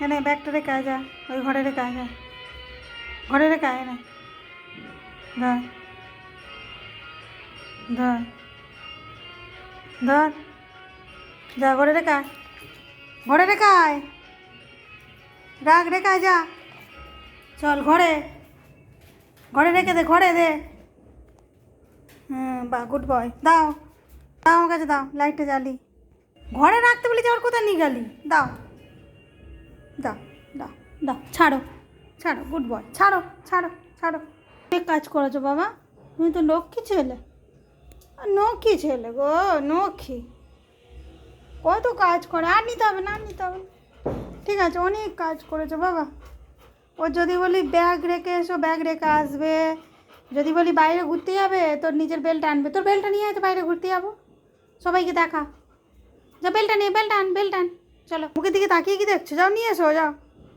এনে ব্যাগটা রেখে আয়, যা ওই ঘরে রেখে আয়, যা ঘরে রেখে আয়, এনে ধর ধর ধর, যা ঘরে রেখে আয়, ঘরে রেখে আয়, রাখ রেখে আয়, যা চল ঘরে, ঘরে রেখে দে, ঘরে দে। বা গুড বয়, দাও দাও আমার কাছে, দাও লাইটটা জ্বালি, ঘরে রাখতে বলি, যাওয়ার কোথায় নিয়ে গেলি, দাও দাও দাও দাও, ছাড়ো ছাড়ো, গুড বয়, ছাড়ো ছাড়ো ছাড়ো। অনেক কাজ করেছো বাবা, তুমি তো লক্ষ্মী ছেলে, লক্ষ্মী ছেলে গো, লক্ষ্মী, কত কাজ করে। আর নিতে হবে না, আর নিতে হবে না, ঠিক আছে, অনেক কাজ করেছো বাবা। ও যদি বলি ব্যাগ রেখে এসো, ব্যাগ রেখে আসবে, যদি বলি বাইরে ঘুরতে যাবে, তোর নিজের বেলটা আনবে, তোর বেলটা নিয়ে আয় তো, বাইরে ঘুরতে যাবো, সবাইকে দেখা, যা বেলটা নিয়ে, বেলটা আন, বেলটা আন, চলো। মুখের দিকে তাকিয়ে কি দেখছো, যাও নিয়ে এসো, যাও।